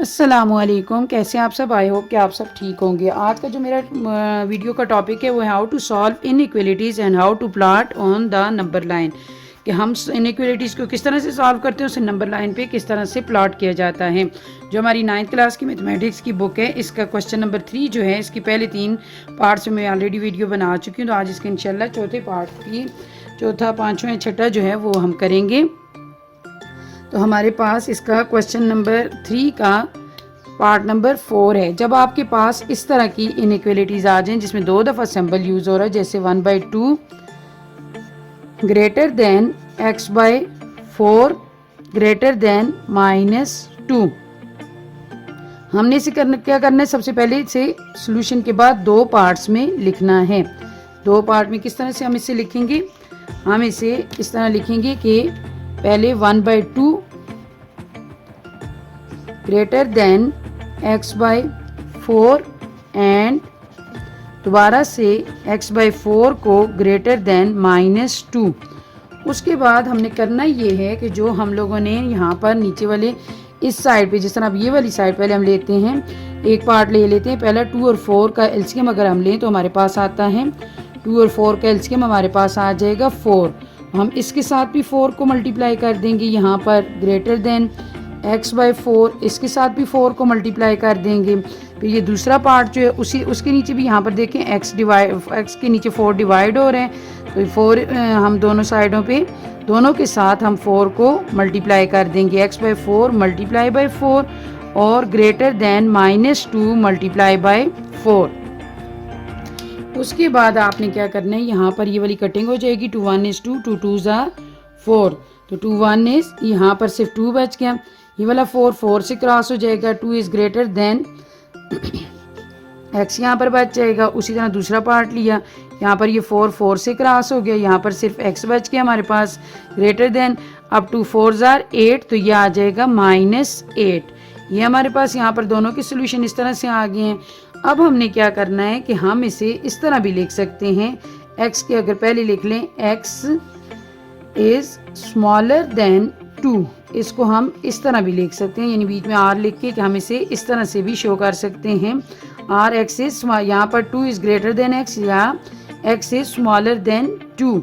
अस्सलामुअलैकुम, कैसे हैं आप सब। आई होप कि आप सब ठीक होंगे। आज का जो मेरा वीडियो का टॉपिक है वो है how to solve inequalities and how to plot on the number line, कि हम इनइक्वलिटीज़ को किस तरह से सॉल्व करते हैं, उसे नंबर लाइन पे किस तरह से प्लॉट किया जाता है। जो हमारी 9th क्लास की मैथमेटिक्स की बुक है, इसका क्वेश्चन नंबर 3 जो है, इसकी पहले 3 पार्ट्स में मैं ऑलरेडी वीडियो बना चुकी हूँ। तो आज इसके इंशाल्लाह चौथे पार्ट की चौथा, पाँचवें, छठा जो है वो हम करेंगे। तो हमारे पास इसका क्वेश्चन नंबर 3 का पार्ट नंबर 4 है। जब आपके पास इस तरह की इनइक्वलिटीज़ आ जाएं जिसमें 2 दफ़ा सिंबल यूज़ हो रहा है, जैसे 1/2 greater than x/4 greater than -2, हमने इसे क्या करना है, सबसे पहले इसे सोल्यूशन के बाद 2 पार्ट्स में लिखना है। 2 पार्ट में किस तरह से हम इसे लिखेंगे, हम इसे इस तरह लिखेंगे कि पहले 1/2 ग्रेटर देन x/4 एंड दोबारा से x/4 को ग्रेटर देन -2। उसके बाद हमने करना ये है कि जो हम लोगों ने यहाँ पर नीचे वाले इस साइड पे, जिस तरह अब ये वाली साइड पहले हम लेते हैं, एक पार्ट ले लेते हैं। पहला 2 और 4 का एलसीएम अगर हम लें तो हमारे पास आता है 2 और 4 का एलसीएम हमारे पास आ जाएगा 4। हम इसके साथ भी 4 को मल्टीप्लाई कर देंगे, यहाँ पर ग्रेटर देन x/4, इसके साथ भी 4 को मल्टीप्लाई कर देंगे। फिर ये दूसरा पार्ट जो है उसके नीचे भी यहाँ पर देखें x के नीचे 4 डिवाइड हो रहे हैं, तो 4 हम दोनों साइडों पे दोनों के साथ हम 4 को मल्टीप्लाई कर देंगे, x/4 मल्टीप्लाई बाई 4 और ग्रेटर देन -2 मल्टीप्लाई बाई 4। उसके बाद आपने क्या करना है, यहाँ पर ये वाली कटिंग हो जाएगी, 2 1 is 2, 2 2s are 4, तो 2 1 is, यहाँ पर सिर्फ 2 बच गया। ये वाला 4 से क्रॉस हो जाएगा, 2 इज़ ग्रेटर देन x यहाँ पर बच जाएगा। उसी तरह दूसरा पार्ट लिया, यहाँ पर ये 4 से क्रॉस हो गया, यहाँ पर सिर्फ x बच गया हमारे पास, ग्रेटर देन, अब 2 4s are 8, तो ये आ जाएगा -8। ये हमारे पास यहाँ पर दोनों के सोल्यूशन इस तरह से आ गए हैं। अब हमने क्या करना है कि हम इसे इस तरह भी लिख सकते हैं, x के अगर पहले लिख लें x इज़ स्मॉलर देन 2, इसको हम इस तरह भी लिख सकते हैं, यानी बीच में r लिख के कि हम इसे इस तरह से भी शो कर सकते हैं, r x इज, यहाँ पर 2 इज़ ग्रेटर देन x या x इज स्मॉलर देन 2।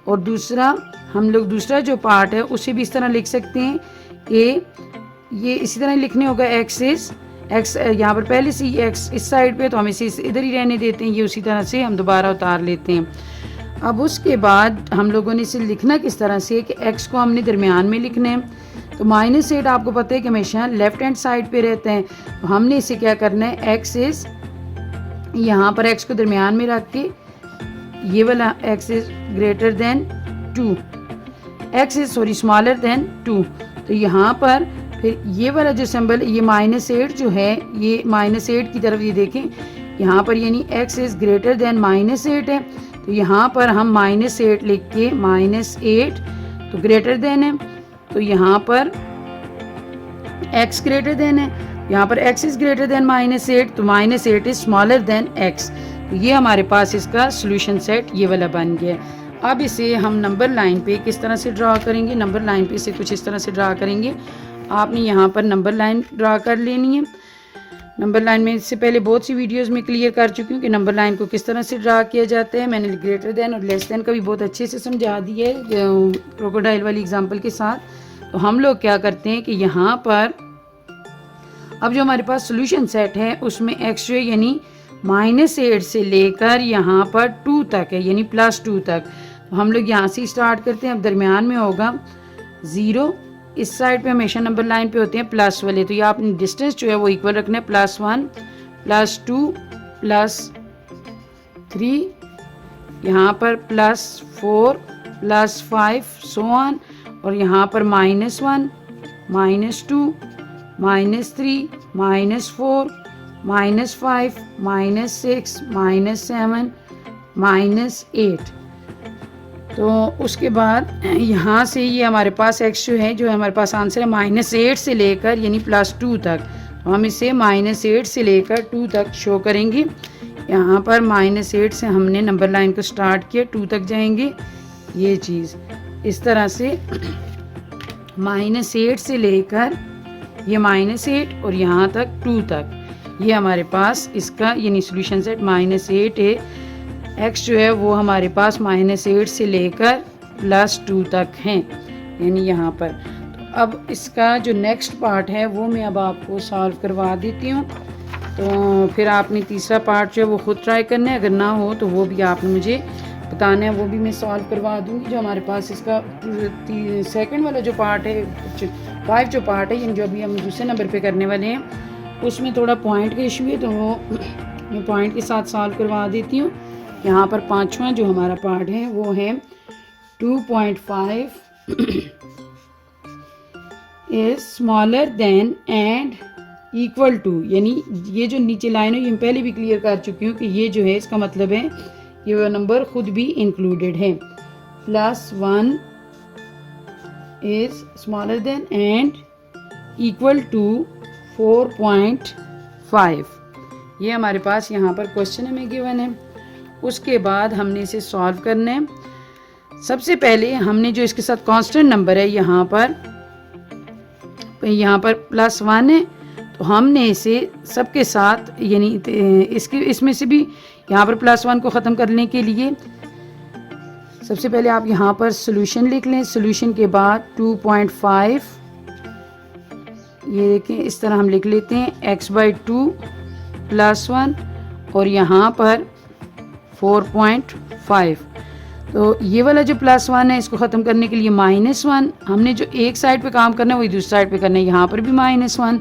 और दूसरा हम लोग दूसरा जो पार्ट है उसे भी इस तरह लिख सकते हैं कि ये इसी तरह लिखने होगा, x इज, x यहाँ पर पहले से ही x इस साइड पे, तो हम इसे इधर ही रहने देते हैं, ये उसी तरह से हम दोबारा उतार लेते हैं। अब उसके बाद हम लोगों ने इसे लिखना किस तरह से कि x को हमने दरमियान में लिखना है, तो -8 आपको पता है कि हमेशा लेफ्ट हैंड साइड पे रहते हैं, तो हमने इसे क्या करना है, x इज, यहाँ पर x को दरमियान में रख के ये वाला x is greater than 2, x is sorry smaller than 2, तो यहाँ पर फिर ये वाला जो सिंबल, ये -8 जो है, ये -8 की तरफ ये देखें, यहाँ पर यानी x इज ग्रेटर देन -8 है, तो यहाँ पर हम -8 लिख के -8 तो ग्रेटर देन है, तो यहाँ पर x ग्रेटर देन है, यहाँ पर x इज ग्रेटर देन -8, तो -8 इज स्मॉलर देन x। तो ये हमारे पास इसका सोल्यूशन सेट ये वाला बन गया। अब इसे हम नंबर लाइन पे किस तरह से ड्रा करेंगे, नंबर लाइन पे इसे कुछ इस तरह से ड्रा करेंगे। आपने यहाँ पर नंबर लाइन ड्रा कर लेनी है। नंबर लाइन में इससे पहले बहुत सी वीडियोस में क्लियर कर चुकी हूँ कि नंबर लाइन को किस तरह से ड्रा किया जाता है। मैंने ग्रेटर देन और लेस देन का भी बहुत अच्छे से समझा दिया है क्रोकोडाइल वाली एग्जांपल के साथ। तो हम लोग क्या करते हैं कि यहाँ पर अब जो हमारे पास सोल्यूशन सेट है उसमें x जो यानी -8 से लेकर यहाँ पर 2 तक है, यानी +2 तक। तो हम लोग यहाँ से स्टार्ट करते हैं। अब दरमियान में होगा 0, इस साइड पे हमेशा नंबर लाइन पे होते हैं प्लस वाले, तो ये आपने डिस्टेंस जो है वो इक्वल रखना है, +1 +2 +3, यहाँ पर +4 +5 सो ऑन, और यहाँ पर -1 -2 -3 -4 -5 -6 -7 -8। तो उसके बाद यहाँ से ये हमारे पास x जो है, जो हमारे पास आंसर है -8 से लेकर यानी +2 तक, तो हम इसे -8 से लेकर 2 तक शो करेंगे। यहाँ पर -8 से हमने नंबर लाइन को स्टार्ट किया, 2 तक जाएंगे, ये चीज़ इस तरह से -8 से लेकर ये -8 और यहाँ तक 2 तक, ये हमारे पास इसका यानी सोल्यूशन सेट -8 है। x जो है वो हमारे पास -8 से लेकर +2 तक हैं यानी यहाँ पर। तो अब इसका जो नेक्स्ट पार्ट है वो मैं अब आपको सॉल्व करवा देती हूँ। तो फिर आपने तीसरा पार्ट जो है वो ख़ुद ट्राई करना है, अगर ना हो तो वो भी आपने मुझे बताना है, वो भी मैं सॉल्व करवा दूँगी। जो हमारे पास इसका सेकंड वाला जो पार्ट है 5 जो पार्ट है, यानी जो अभी हम दूसरे नंबर पे करने वाले हैं, उसमें थोड़ा पॉइंट का इशू है तो वो मैं पॉइंट के साथ सॉल्व करवा देती हूँ। यहाँ पर 5वां जो हमारा पार्ट है वो है 2.5 is smaller than and equal to, यानी ये जो नीचे लाइन है ये मैं पहले भी क्लियर कर चुकी हूँ कि ये जो है इसका मतलब है ये वो नंबर खुद भी इंक्लूडेड है। +1 is smaller than and equal to 4.5, ये हमारे पास यहाँ पर क्वेश्चन में गिवन है। उसके बाद हमने इसे सॉल्व करना है। सबसे पहले हमने जो इसके साथ कांस्टेंट नंबर है यहाँ पर +1 है, तो हमने इसे सबके साथ यानी इसमें से भी यहाँ पर +1 को ख़त्म करने के लिए सबसे पहले आप यहाँ पर सोल्यूशन लिख लें। सोल्यूशन के बाद 2.5 ये देखें इस तरह हम लिख लेते हैं x/2 +1 और यहाँ पर 4.5। तो ये वाला जो +1 है इसको ख़त्म करने के लिए -1, हमने जो एक साइड पे काम करना है वही दूसरी साइड पे करना है। यहाँ पर भी -1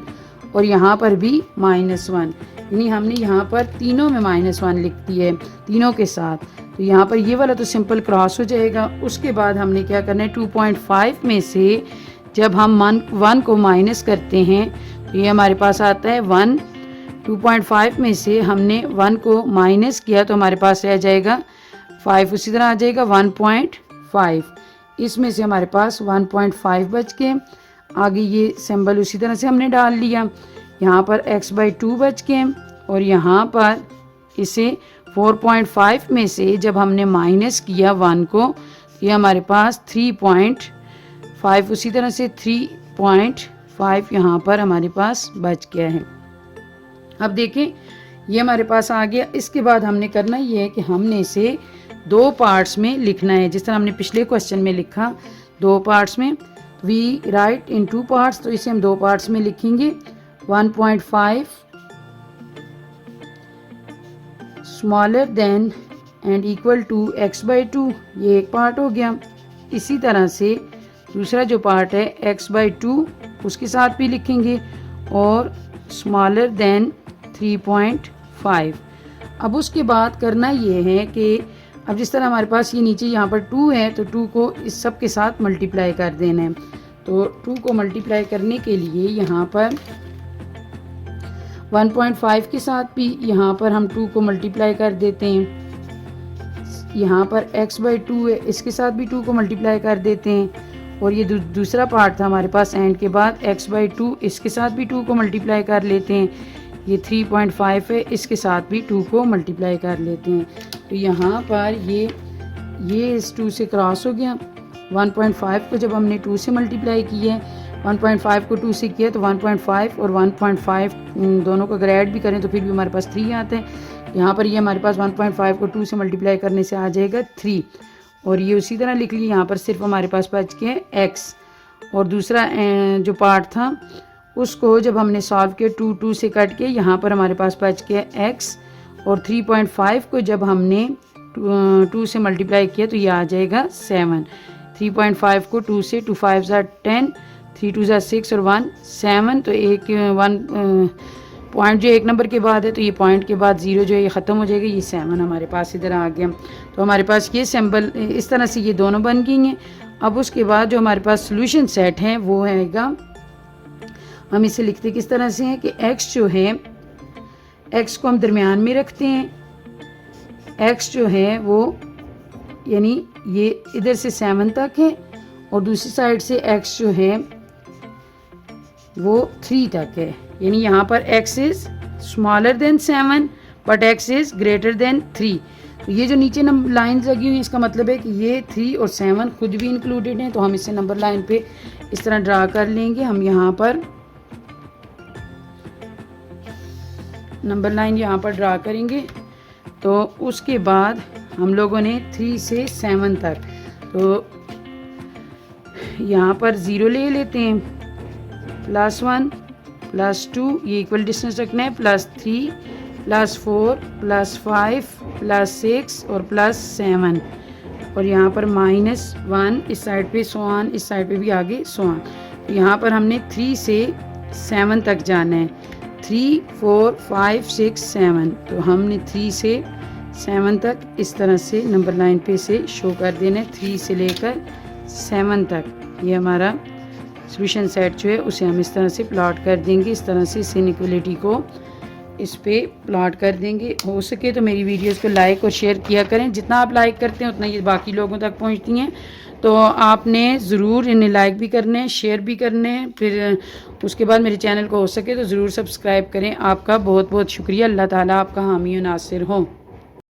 और यहाँ पर भी -1, यानी हमने यहाँ पर तीनों में -1 लिख दिया है तीनों के साथ। तो यहाँ पर ये वाला तो सिंपल क्रॉस हो जाएगा। उसके बाद हमने क्या करना है 2.5 में से जब हम 1 को माइनस करते हैं तो ये हमारे पास आता है 1। 2.5 में से हमने 1 को माइनस किया तो हमारे पास रह जाएगा 5, उसी तरह आ जाएगा 1.5। इसमें से हमारे पास 1.5 बच के आगे ये सिंबल उसी तरह से हमने डाल लिया। यहाँ पर x/2 बच के और यहाँ पर इसे 4.5 में से जब हमने माइनस किया 1 को, ये हमारे पास 3.5 उसी तरह से 3.5 यहाँ पर हमारे पास बच गया है। अब देखें ये हमारे पास आ गया। इसके बाद हमने करना ये है कि हमने इसे 2 पार्ट्स में लिखना है, जिस तरह हमने पिछले क्वेश्चन में लिखा 2 पार्ट्स में। वी राइट इन 2 पार्ट्स, तो इसे हम 2 पार्ट्स में लिखेंगे। 1.5 smaller than and equal to x/2, ये एक पार्ट हो गया। इसी तरह से दूसरा जो पार्ट है x/2 उसके साथ भी लिखेंगे और स्मॉलर देन 3.5। अब उसके बाद करना ये है कि अब जिस तरह हमारे पास ये नीचे यहाँ पर 2 है तो 2 को इस सब के साथ मल्टीप्लाई कर देना है। तो 2 को मल्टीप्लाई करने के लिए यहाँ पर 1.5 के साथ भी यहाँ पर हम 2 को मल्टीप्लाई कर देते हैं। यहाँ पर x/2 है, इसके साथ भी 2 को मल्टीप्लाई कर देते हैं। और ये दूसरा पार्ट था हमारे पास एंड के बाद x/2, इसके साथ भी 2 को मल्टीप्लाई कर लेते हैं। ये 3.5 है, इसके साथ भी 2 को मल्टीप्लाई कर लेते हैं। तो यहाँ पर ये इस 2 से क्रॉस हो गया। 1.5 को जब हमने 2 से मल्टीप्लाई किया है, 1.5 को 2 से किया तो 1.5 और 1.5 दोनों को अगर ऐड भी करें तो फिर भी हमारे पास 3 आता है। यहाँ पर ये हमारे पास 1.5 को 2 से मल्टीप्लाई करने से आ जाएगा 3 और ये उसी तरह लिख लिए। यहाँ पर सिर्फ हमारे पास बच गया x और दूसरा जो पार्ट था उसको जब हमने सॉल्व किया 2 से कट के यहाँ पर हमारे पास बच गया x और 3.5 को जब हमने 2 से मल्टीप्लाई किया तो ये आ जाएगा 7। 3.5 को 2 से 2 5 10, 3 2 6 और 1 7। तो एक 1 पॉइंट जो एक नंबर के बाद है तो ये पॉइंट के बाद 0 जो है ये ख़त्म हो जाएगा। ये 7 हमारे पास इधर आ गया। तो हमारे पास ये सिंबल इस तरह से ये दोनों बन गई हैं। अब उसके बाद जो हमारे पास सोल्यूशन सेट है वो हैगा, हम इसे लिखते किस तरह से हैं कि x जो है x को हम दरमियान में रखते हैं। x जो है वो यानी ये इधर से 7 तक है और दूसरी साइड से x जो है वो 3 तक है। यानी यहाँ पर x is smaller than 7 but x is greater than 3। तो ये जो नीचे नंबर लाइन्स लगी हुई इसका मतलब है कि ये 3 और 7 खुद भी इंक्लूडेड हैं। तो हम इसे नंबर लाइन पे इस तरह ड्रा कर लेंगे। हम यहाँ पर नंबर लाइन यहाँ पर ड्रा करेंगे। तो उसके बाद हम लोगों ने 3 से 7 तक, तो यहाँ पर 0 ले लेते हैं, +1 +2 ये इक्वल डिस्टेंस रखना है, +3 +4 +5 +6 और +7 और यहाँ पर -1 इस साइड पे सोआन, इस साइड पे भी आगे सोआन। तो यहाँ पर हमने 3 से 7 तक जाना है, 3 4 5 6 7। तो हमने 3 से 7 तक इस तरह से नंबर लाइन पे से शो कर देना है, 3 से लेकर 7 तक। ये हमारा सॉल्यूशन सेट जो है उसे हम इस तरह से प्लॉट कर देंगे, इस तरह से इस इनइक्वालिटी को इस पे प्लॉट कर देंगे। हो सके तो मेरी वीडियोस को लाइक और शेयर किया करें, जितना आप लाइक करते हैं उतना ये बाकी लोगों तक पहुंचती हैं। तो आपने ज़रूर इन्हें लाइक भी करने हैं, शेयर भी करने हैं, फिर उसके बाद मेरे चैनल को हो सके तो ज़रूर सब्सक्राइब करें। आपका बहुत बहुत शुक्रिया। अल्लाह ताला आपका हामी और नासिर हो।